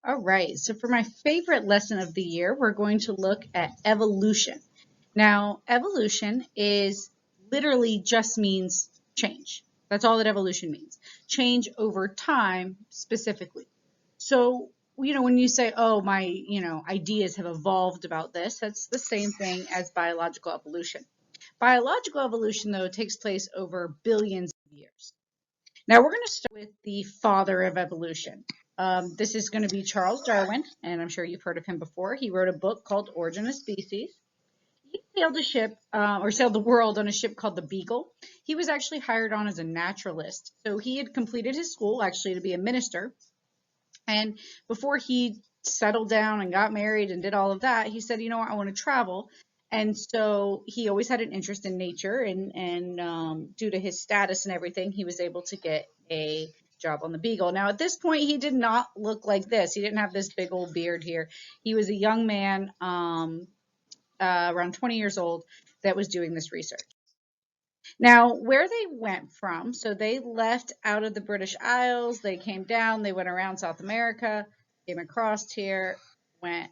All right, so for my favorite lesson of the year, we're going to look at evolution. Now, evolution is literally just means change. That's all that evolution means. Change over time specifically. So, when you say, oh, my, ideas have evolved about this, that's the same thing as biological evolution. Biological evolution, though, takes place over billions of years. Now we're going to start with the father of evolution. This is going to be Charles Darwin, and I'm sure you've heard of him before. He wrote a book called Origin of Species. He sailed a ship, or sailed the world on a ship called the Beagle. He was actually hired on as a naturalist. So he had completed his school actually to be a minister. And before he settled down and got married and did all of that, he said, you know what, I want to travel. And so he always had an interest in nature, and due to his status and everything, he was able to get a job on the Beagle. Now, at this point, he did not look like this. He didn't have this big old beard here. He was a young man, around 20 years old, that was doing this research. Now, where they went from, so they left out of the British Isles, they came down, they went around South America, came across here, went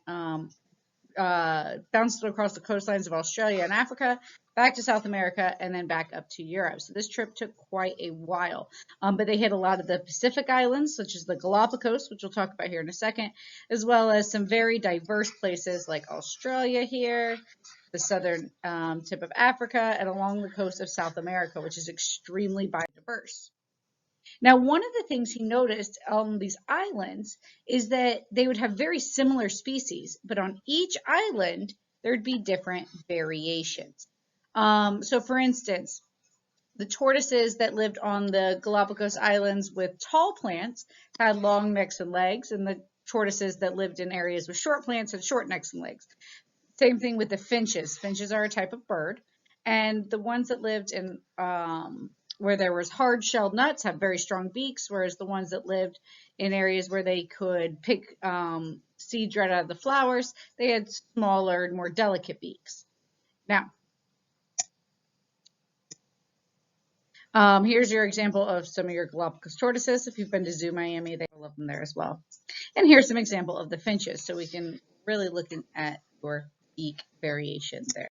bounced across the coastlines of Australia and Africa, back to South America, and then back up to Europe. So this trip took quite a while. But they hit a lot of the Pacific Islands, such as the Galapagos, which we'll talk about here in a second, as well as some very diverse places like Australia here, the southern tip of Africa, and along the coast of South America, which is extremely biodiverse. Now, one of the things he noticed on these islands is that they would have very similar species, but on each island, there'd be different variations. So for instance, the tortoises that lived on the Galapagos Islands with tall plants had long necks and legs, and the tortoises that lived in areas with short plants had short necks and legs. Same thing with the finches. Finches are a type of bird, and the ones that lived in where there was hard-shelled nuts have very strong beaks, whereas the ones that lived in areas where they could pick seeds right out of the flowers, they had smaller and more delicate beaks. Now, here's your example of some of your Galapagos tortoises. If you've been to Zoo Miami, they love them there as well. And here's some example of the finches, so we can really look at your beak variation there.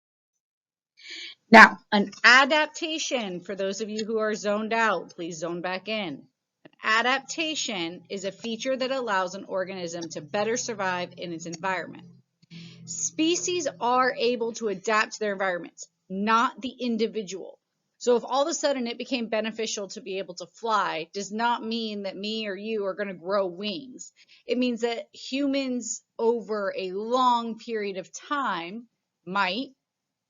Now, an adaptation, for those of you who are zoned out, please zone back in. An adaptation is a feature that allows an organism to better survive in its environment. Species are able to adapt to their environments, not the individual. So if all of a sudden it became beneficial to be able to fly, does not mean that me or you are going to grow wings. It means that humans over a long period of time might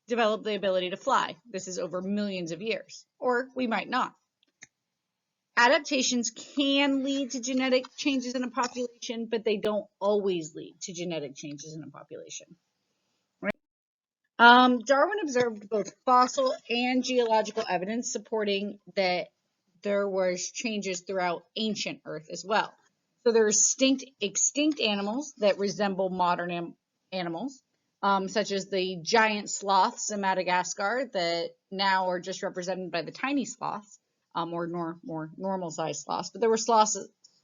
develop the ability to fly. This is over millions of years, or we might not. Adaptations can lead to genetic changes in a population, but they don't always lead to genetic changes in a population. Right? Darwin observed both fossil and geological evidence supporting that there was changes throughout ancient Earth as well. So there are extinct animals that resemble modern animals, such as the giant sloths in Madagascar that now are just represented by the tiny sloths, or more normal-sized sloths. But there were sloths,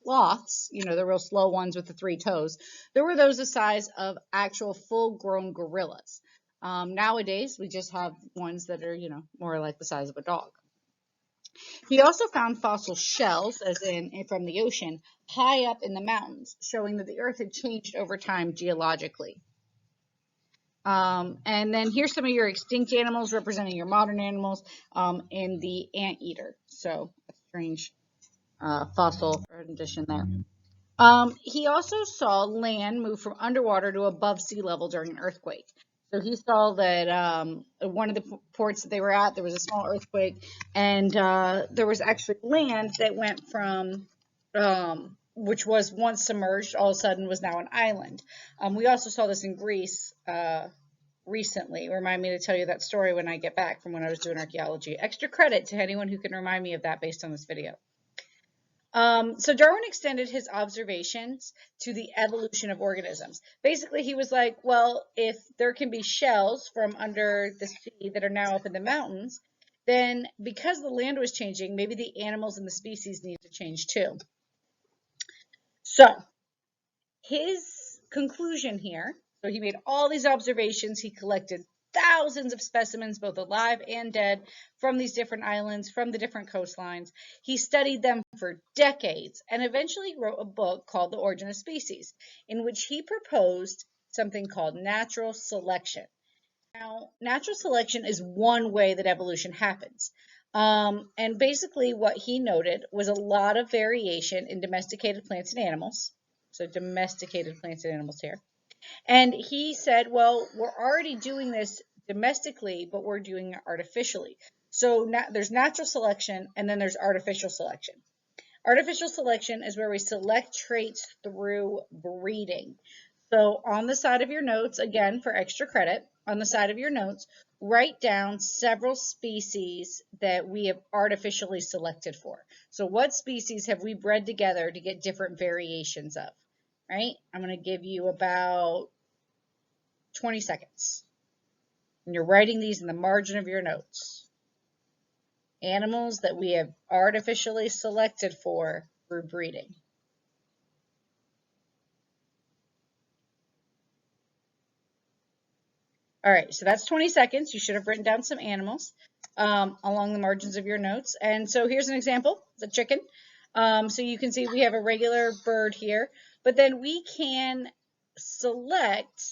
the real slow ones with the 3 toes. There were those the size of actual full-grown gorillas. Nowadays, we just have ones that are, more like the size of a dog. He also found fossil shells, as in from the ocean, high up in the mountains, showing that the Earth had changed over time geologically. And then here's some of your extinct animals representing your modern animals, in the anteater. So a strange fossil rendition there. He also saw land move from underwater to above sea level during an earthquake. So he saw that one of the ports that they were at, there was a small earthquake, and there was actually land that went from, which was once submerged, all of a sudden was now an island. We also saw this in Greece recently. Remind me to tell you that story when I get back from when I was doing archaeology. Extra credit to anyone who can remind me of that based on this video. So Darwin extended his observations to the evolution of organisms. Basically, he was like, well, if there can be shells from under the sea that are now up in the mountains, then because the land was changing, maybe the animals and the species need to change too. So his conclusion here, so he made all these observations, he collected thousands of specimens, both alive and dead, from these different islands, from the different coastlines. He studied them for decades and eventually wrote a book called The Origin of Species, in which he proposed something called natural selection. Now, natural selection is one way that evolution happens. And basically what he noted was a lot of variation in domesticated plants and animals. So domesticated plants and animals here. And he said, well, we're already doing this domestically, but we're doing it artificially. So there's natural selection and then there's artificial selection. Artificial selection is where we select traits through breeding. So on the side of your notes, again, for extra credit, on the side of your notes, write down several species that we have artificially selected for. So what species have we bred together to get different variations of, right? I'm going to give you about 20 seconds. And you're writing these in the margin of your notes. Animals that we have artificially selected for through breeding. All right, so that's 20 seconds. You should have written down some animals along the margins of your notes. And so here's an example, it's a chicken. So you can see we have a regular bird here, but then we can select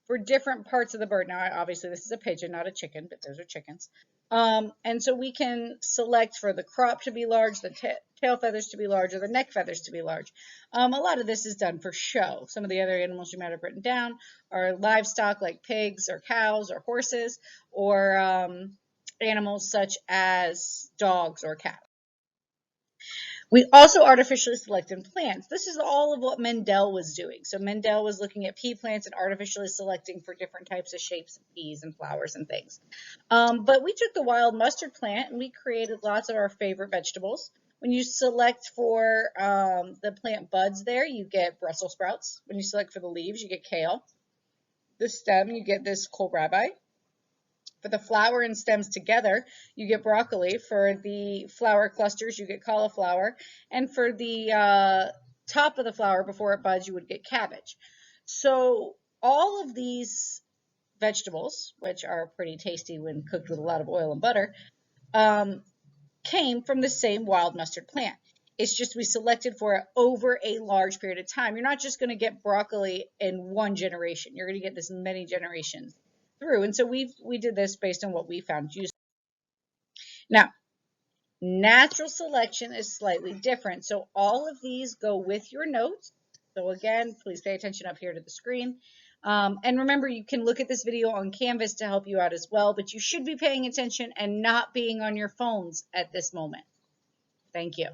for different parts of the bird. Now, obviously this is a pigeon, not a chicken, but those are chickens. And so we can select for the crop to be large, the tail feathers to be large, or the neck feathers to be large. A lot of this is done for show. Some of the other animals you might have written down are livestock like pigs or cows or horses, or animals such as dogs or cats. We also artificially select in plants. This is all of what Mendel was doing. So Mendel was looking at pea plants and artificially selecting for different types of shapes of peas and flowers and things. But we took the wild mustard plant and we created lots of our favorite vegetables. When you select for the plant buds there, you get Brussels sprouts. When you select for the leaves, you get kale. The stem, you get this kohlrabi. For the flower and stems together, you get broccoli. For the flower clusters, you get cauliflower. And for the top of the flower, before it buds, you would get cabbage. So all of these vegetables, which are pretty tasty when cooked with a lot of oil and butter, came from the same wild mustard plant. It's just we selected for it over a large period of time. You're not just going to get broccoli in one generation. You're going to get this many generations through. And so we did this based on what we found useful. Now, natural selection is slightly different. So all of these go with your notes. So again, please pay attention up here to the screen. And remember, you can look at this video on Canvas to help you out as well, but you should be paying attention and not being on your phones at this moment. Thank you.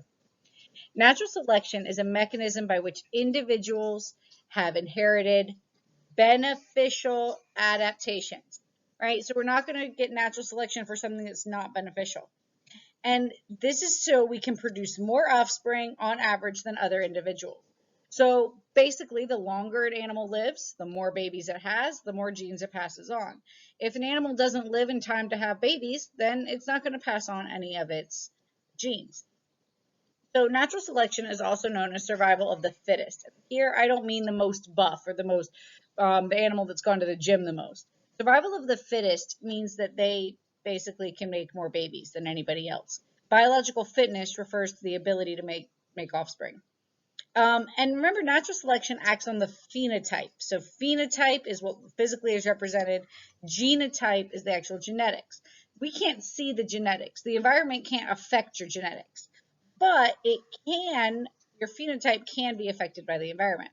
Natural selection is a mechanism by which individuals have inherited beneficial adaptations, right? So we're not going to get natural selection for something that's not beneficial. And this is so we can produce more offspring on average than other individuals. So basically, the longer an animal lives, the more babies it has, the more genes it passes on. If an animal doesn't live in time to have babies, then it's not going to pass on any of its genes. So natural selection is also known as survival of the fittest. Here, I don't mean the most buff or the most, the animal that's gone to the gym the most. Survival of the fittest means that they basically can make more babies than anybody else. Biological fitness refers to the ability to make offspring. And remember, natural selection acts on the phenotype. So phenotype is what physically is represented. Genotype is the actual genetics. We can't see the genetics. The environment can't affect your genetics. But it can, your phenotype can be affected by the environment.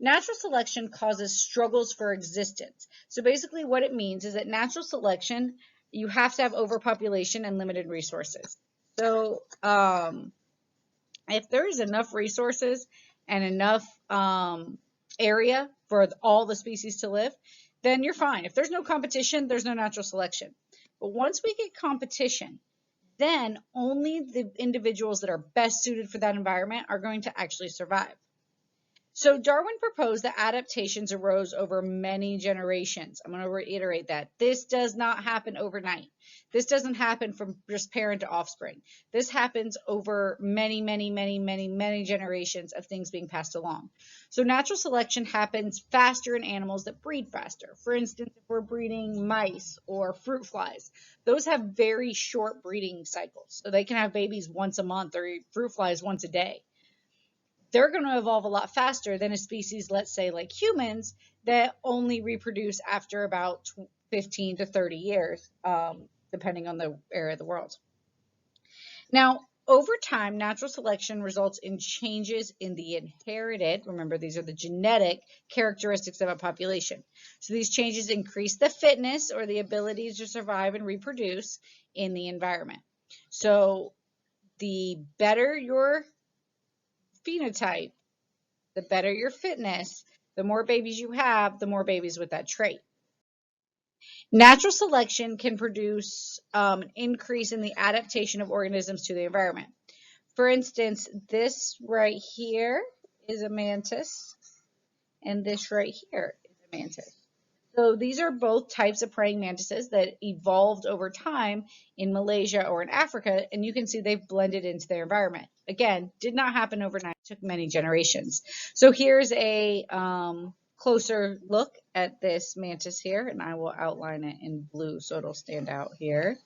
Natural selection causes struggles for existence. So basically what it means is that natural selection, you have to have overpopulation and limited resources. So if there is enough resources and enough area for all the species to live, then you're fine. If there's no competition, there's no natural selection. But once we get competition, then only the individuals that are best suited for that environment are going to actually survive. So Darwin proposed that adaptations arose over many generations. I'm going to reiterate that. This does not happen overnight. This doesn't happen from just parent to offspring. This happens over many, many, many, many, many generations of things being passed along. So natural selection happens faster in animals that breed faster. For instance, if we're breeding mice or fruit flies, those have very short breeding cycles. So they can have babies once a month, or fruit flies once a day. They're going to evolve a lot faster than a species, let's say like humans, that only reproduce after about 15 to 30 years, depending on the area of the world. Now, over time, natural selection results in changes in the inherited, remember these are the genetic characteristics of a population. So these changes increase the fitness or the ability to survive and reproduce in the environment. So the better your phenotype, the better your fitness, the more babies you have, the more babies with that trait. Natural selection can produce an increase in the adaptation of organisms to the environment. For instance, this right here is a mantis, and this right here is a mantis. So these are both types of praying mantises that evolved over time in Malaysia or in Africa, and you can see they've blended into their environment. Again, did not happen overnight, it took many generations. So here's a closer look at this mantis here, and I will outline it in blue so it'll stand out here.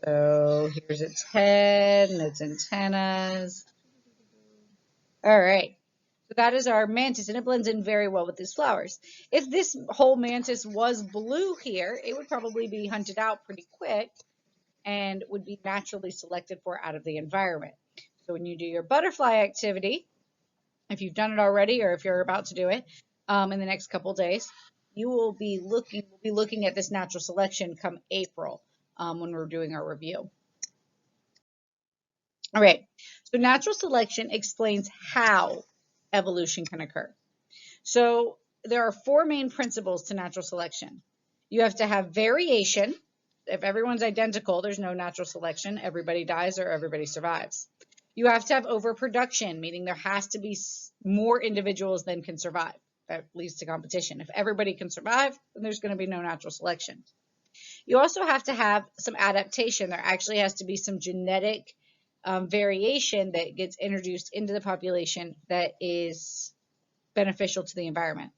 So here's its head and its antennas. All right. So that is our mantis, and it blends in very well with these flowers. If this whole mantis was blue here, it would probably be hunted out pretty quick and would be naturally selected for out of the environment. So when you do your butterfly activity, if you've done it already or if you're about to do it in the next couple days, you will be looking at this natural selection come April when we're doing our review. All right, so natural selection explains how evolution can occur. So there are four main principles to natural selection. You have to have variation. If everyone's identical, there's no natural selection. Everybody dies or everybody survives. You have to have overproduction, meaning there has to be more individuals than can survive. That leads to competition. If everybody can survive, then there's going to be no natural selection. You also have to have some adaptation. There actually has to be some genetic variation that gets introduced into the population that is beneficial to the environment.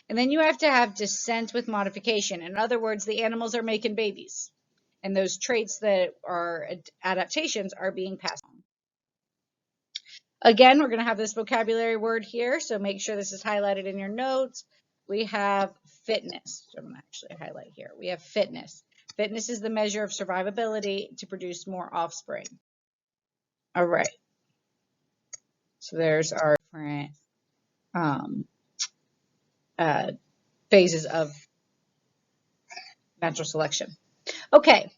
And then you have to have descent with modification. In other words, the animals are making babies, and those traits that are adaptations are being passed on. Again, we're going to have this vocabulary word here, so make sure this is highlighted in your notes. We have fitness. So I'm going to actually highlight here. We have fitness. Fitness is the measure of survivability to produce more offspring. All right. So there's our different phases of natural selection. Okay,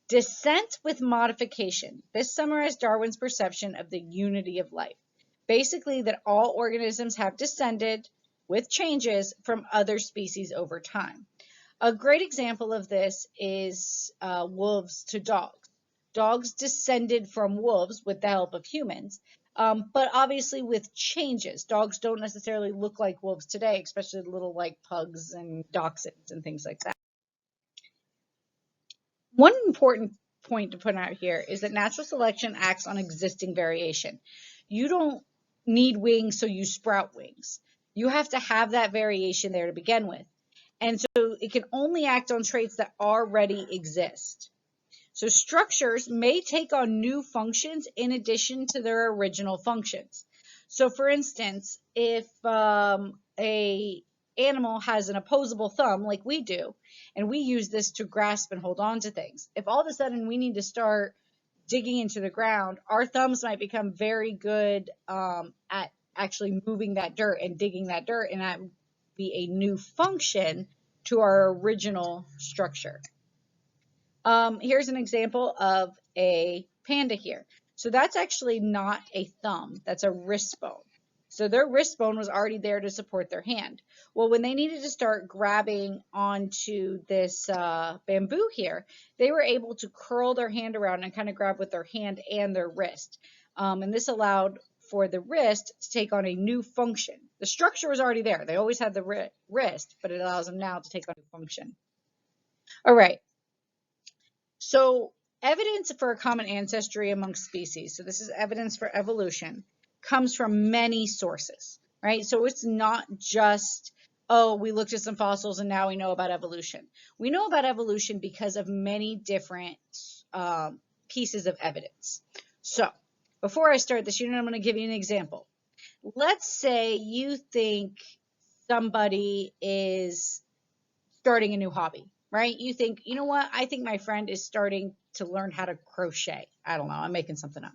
descent with modification. This summarized Darwin's perception of the unity of life. Basically, that all organisms have descended with changes from other species over time. A great example of this is wolves to dogs. Dogs descended from wolves with the help of humans, but obviously with changes. Dogs don't necessarily look like wolves today, especially little like pugs and dachshunds and things like that. One important point to put out here is that natural selection acts on existing variation. You don't need wings so you sprout wings. You have to have that variation there to begin with. And so it can only act on traits that already exist. So structures may take on new functions in addition to their original functions. So for instance, if a animal has an opposable thumb like we do, and we use this to grasp and hold on to things, if all of a sudden we need to start digging into the ground, our thumbs might become very good at actually moving that dirt and digging that dirt, and that would be a new function to our original structure. Here's an example of a panda here. So that's actually not a thumb, that's a wrist bone. So their wrist bone was already there to support their hand. Well, when they needed to start grabbing onto this bamboo here, they were able to curl their hand around and kind of grab with their hand and their wrist. And this allowed for the wrist to take on a new function. The structure was already there. They always had the wrist, but it allows them now to take on a function. All right. So evidence for a common ancestry amongst species, so this is evidence for evolution, comes from many sources, right? So it's not just, oh, we looked at some fossils and now we know about evolution. We know about evolution because of many different pieces of evidence. So before I start this unit, I'm going to give you an example. Let's say you think somebody is starting a new hobby, right? You think, you know what? I think my friend is starting to learn how to crochet. I don't know. I'm making something up.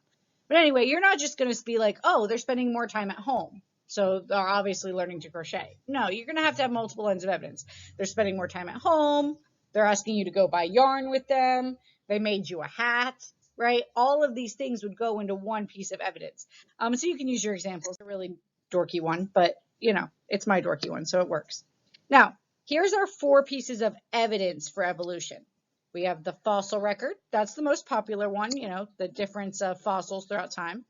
But anyway, you're not just going to be like, oh, they're spending more time at home, so they're obviously learning to crochet. No, you're going to have multiple lines of evidence. They're spending more time at home. They're asking you to go buy yarn with them. They made you a hat, right? All of these things would go into one piece of evidence. So you can use your example. It's a really dorky one, but you know, it's my dorky one, so it works. Now, here's our 4 pieces of evidence for evolution. We have the fossil record. That's the most popular one, you know, the difference of fossils throughout time.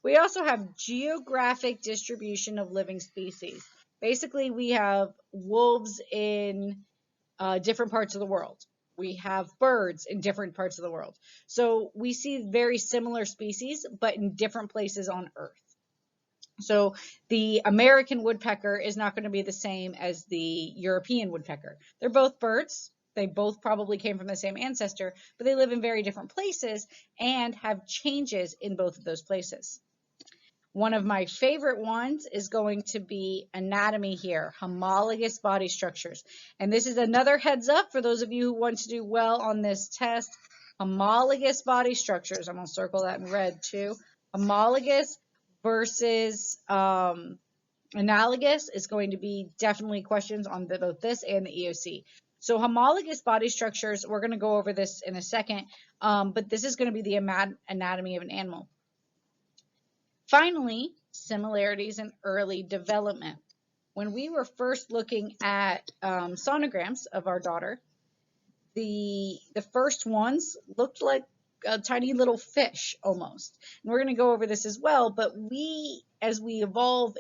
We also have geographic distribution of living species. Basically, we have wolves in different parts of the world. We have birds in different parts of the world. So we see very similar species, but in different places on Earth. So the American woodpecker is not going to be the same as the European woodpecker. They're both birds. They both probably came from the same ancestor, but they live in very different places and have changes in both of those places. One of my favorite ones is going to be anatomy here, homologous body structures. And this is another heads up for those of you who want to do well on this test. Homologous body structures. I'm going to circle that in red too. Homologous versus analogous is going to be definitely questions on both this and the EOC. So homologous body structures, we're going to go over this in a second, but this is going to be the anatomy of an animal. Finally, similarities in early development. When we were first looking at sonograms of our daughter, the first ones looked like a tiny little fish almost. And we're going to go over this as well, but as we evolve,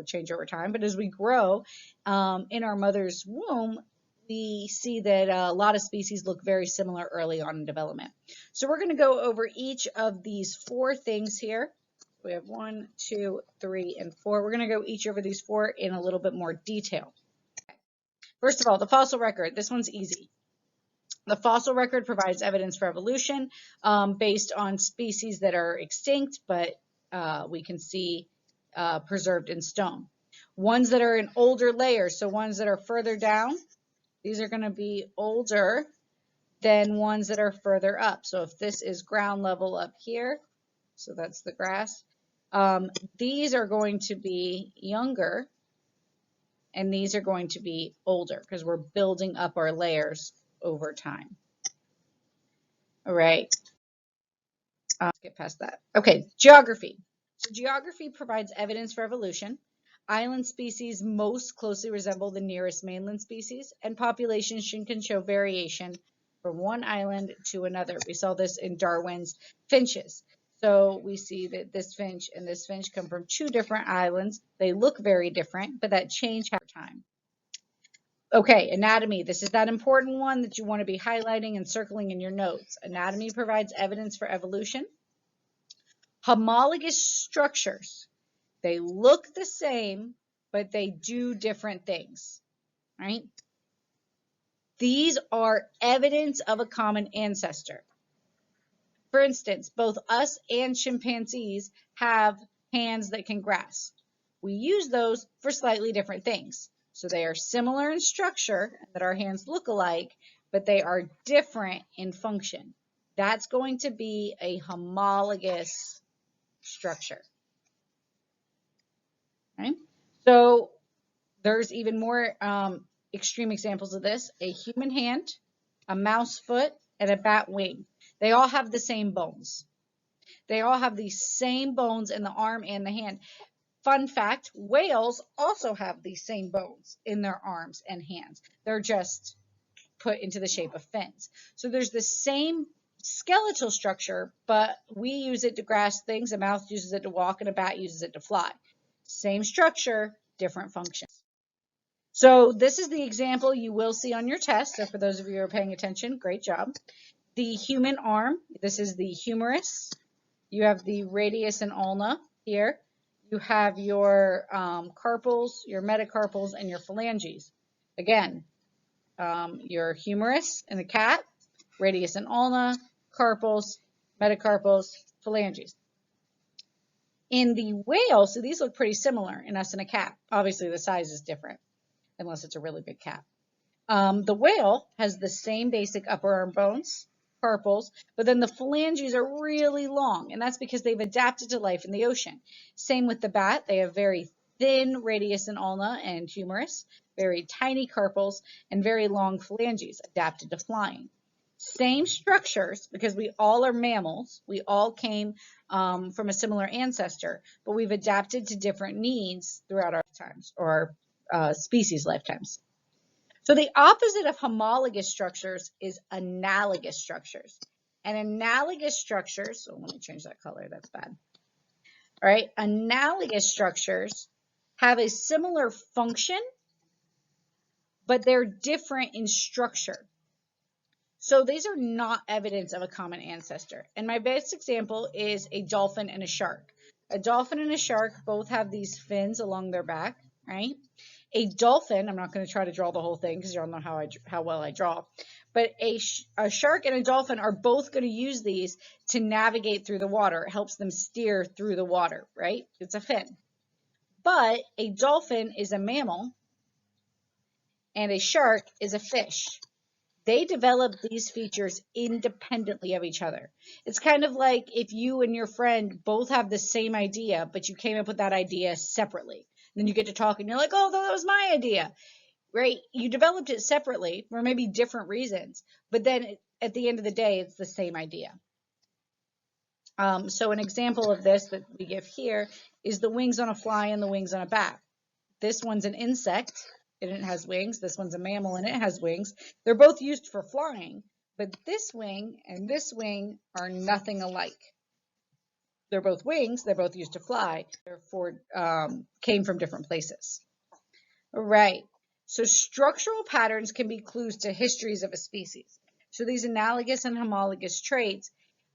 change over time, but as we grow in our mother's womb, we see that a lot of species look very similar early on in development. So we're going to go over each of these 4 things here. We have 1, 2, 3, and 4. We're going to go each over these 4 in a little bit more detail. First of all, the fossil record. This one's easy. The fossil record provides evidence for evolution based on species that are extinct, but we can see preserved in stone. Ones that are in older layers, so ones that are further down, these are going to be older than ones that are further up. So if this is ground level up here, so that's the grass, these are going to be younger, and these are going to be older because we're building up our layers over time. All right, let's get past that. Okay, geography. So geography provides evidence for evolution. Island species most closely resemble the nearest mainland species, and populations can show variation from one island to another. We saw this in Darwin's finches. So we see that this finch and this finch come from 2 different islands. They look very different, but that change over time. Okay, anatomy. This is that important one that you want to be highlighting and circling in your notes. Anatomy provides evidence for evolution. Homologous structures. They look the same, but they do different things, right? These are evidence of a common ancestor. For instance, both us and chimpanzees have hands that can grasp. We use those for slightly different things. So they are similar in structure, that our hands look alike, but they are different in function. That's going to be a homologous structure. Okay? So there's even more extreme examples of this. A human hand, a mouse foot, and a bat wing. They all have the same bones. They all have the same bones in the arm and the hand. Fun fact, whales also have these same bones in their arms and hands. They're just put into the shape of fins. So there's the same skeletal structure, but we use it to grasp things, a mouse uses it to walk, and a bat uses it to fly. Same structure, different functions. So this is the example you will see on your test. So for those of you who are paying attention, great job. The human arm, this is the humerus. You have the radius and ulna here. You have your carpals, your metacarpals, and your phalanges. Again, your humerus in the cat, radius and ulna, carpals, metacarpals, phalanges. In the whale, so these look pretty similar in us and a cat. Obviously, the size is different, unless it's a really big cat. The whale has the same basic upper arm bones, carpals, but then the phalanges are really long, and that's because they've adapted to life in the ocean. Same with the bat. They have very thin radius and ulna and humerus, very tiny carpals, and very long phalanges, adapted to flying. Same structures, because we all are mammals. We all came from a similar ancestor, but we've adapted to different needs throughout our lifetimes, or our species lifetimes. So the opposite of homologous structures is analogous structures. And analogous structures, so let me change that color, that's bad. All right, analogous structures have a similar function, but they're different in structure. So these are not evidence of a common ancestor. And my best example is a dolphin and a shark. A dolphin and a shark both have these fins along their back, right? A dolphin, I'm not going to try to draw the whole thing because you all know how well I draw, but a shark and a dolphin are both going to use these to navigate through the water. It helps them steer through the water, right? It's a fin. But a dolphin is a mammal and a shark is a fish. They develop these features independently of each other. It's kind of like if you and your friend both have the same idea, but you came up with that idea separately. And then you get to talk and you're like, oh, that was my idea, right? You developed it separately for maybe different reasons, but then at the end of the day, it's the same idea. So an example of this that we give here is the wings on a fly and the wings on a bat. This one's an insect and it has wings. This one's a mammal and it has wings. They're both used for flying, but this wing and this wing are nothing alike. They're both wings. They're both used to fly. Therefore, came from different places. All right. So structural patterns can be clues to histories of a species. So these analogous and homologous traits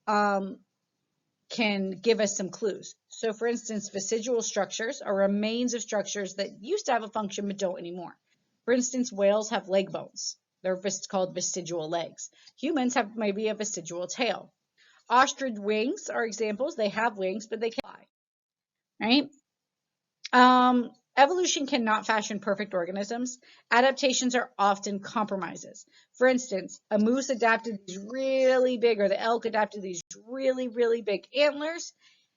can give us some clues. So for instance, vestigial structures are remains of structures that used to have a function but don't anymore. For instance, whales have leg bones. They're called vestigial legs. Humans have maybe a vestigial tail. Ostrich wings are examples. They have wings, but they can't fly, right? Evolution cannot fashion perfect organisms. Adaptations are often compromises. For instance, a moose adapted these really big, or the elk adapted these really, really big antlers.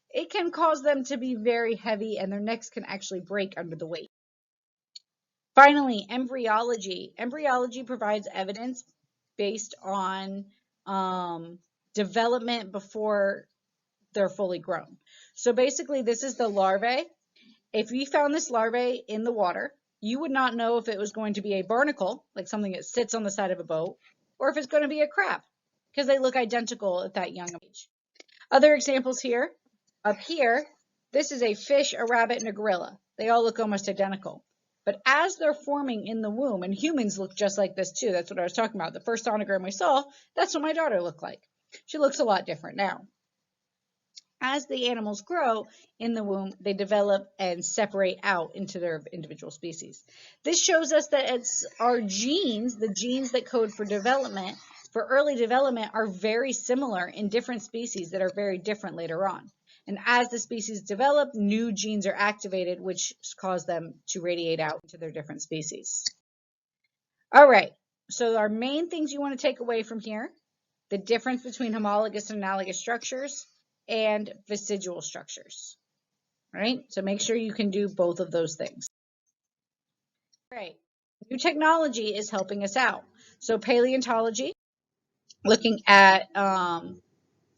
It can cause them to be very heavy and their necks can actually break under the weight. Finally, embryology. Embryology provides evidence based on development before they're fully grown. So basically, this is the larvae. If you found this larvae in the water, you would not know if it was going to be a barnacle, like something that sits on the side of a boat, or if it's going to be a crab, because they look identical at that young age. Other examples here, up here, this is a fish, a rabbit, and a gorilla. They all look almost identical. But as they're forming in the womb, and humans look just like this too, that's what I was talking about. The first sonogram we saw, that's what my daughter looked like. She looks a lot different now. As the animals grow in the womb, they develop and separate out into their individual species. This shows us that it's our genes, the genes that code for development, for early development, are very similar in different species that are very different later on. And as the species develop, new genes are activated, which cause them to radiate out into their different species. All right, so our main things you want to take away from here, the difference between homologous and analogous structures, and vestigial structures, right? So make sure you can do both of those things. Right. New technology is helping us out. So paleontology, looking at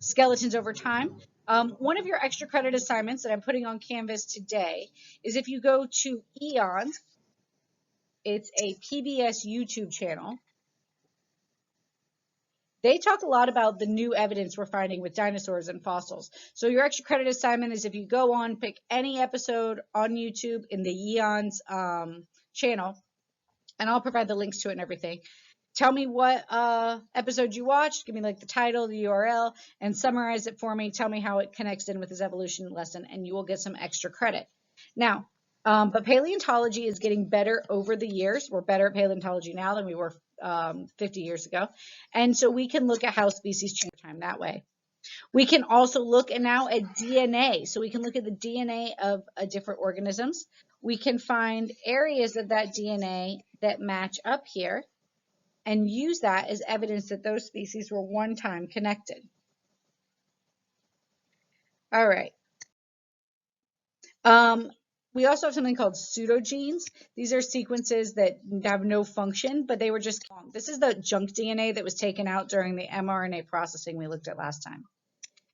skeletons over time. One of your extra credit assignments that I'm putting on Canvas today is if you go to Eon, it's a PBS YouTube channel. They talk a lot about the new evidence we're finding with dinosaurs and fossils. So your extra credit assignment is if you go on, pick any episode on YouTube in the Eons channel, and I'll provide the links to it and everything. Tell me what episode you watched, give me like the title, the URL, and summarize it for me. Tell me how it connects in with this evolution lesson, and you will get some extra credit. Now, but paleontology is getting better over the years. We're better at paleontology now than we were 50 years ago. And so we can look at how species change over time that way. We can also look now at DNA. So we can look at the DNA of different organisms. We can find areas of that DNA that match up here and use that as evidence that those species were one time connected. All right. We also have something called pseudogenes. These are sequences that have no function, but they were just long. This is the junk DNA that was taken out during the mRNA processing we looked at last time.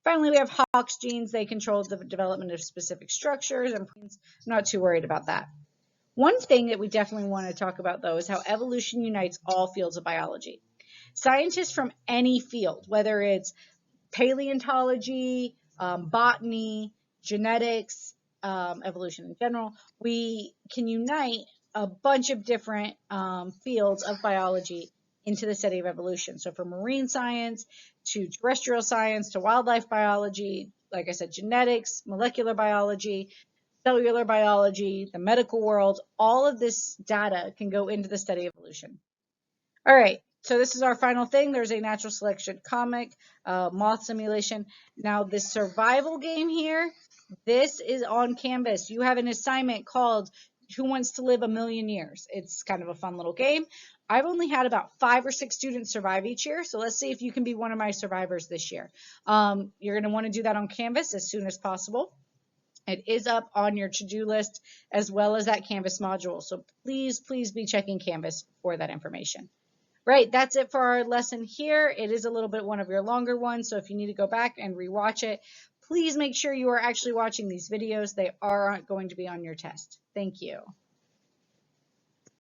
Finally, we have Hox genes. They control the development of specific structures and proteins. I'm not too worried about that. One thing that we definitely want to talk about, though, is how evolution unites all fields of biology. Scientists from any field, whether it's paleontology, botany, genetics, evolution in general, we can unite a bunch of different fields of biology into the study of evolution. So from marine science to terrestrial science to wildlife biology, like I said, genetics, molecular biology, cellular biology, the medical world, all of this data can go into the study of evolution. All right, so this is our final thing. There's a natural selection comic, moth simulation. Now this survival game here, this is on Canvas. You have an assignment called Who Wants to Live a Million Years? It's kind of a fun little game. I've only had about 5 or 6 students survive each year, so let's see if you can be one of my survivors this year. You're going to want to do that on Canvas as soon as possible. It is up on your to-do list as well as that Canvas module, so please be checking Canvas for that information. Right, that's it for our lesson here. It is a little bit one of your longer ones, so if you need to go back and rewatch it, please make sure you are actually watching these videos. They are going to be on your test. Thank you.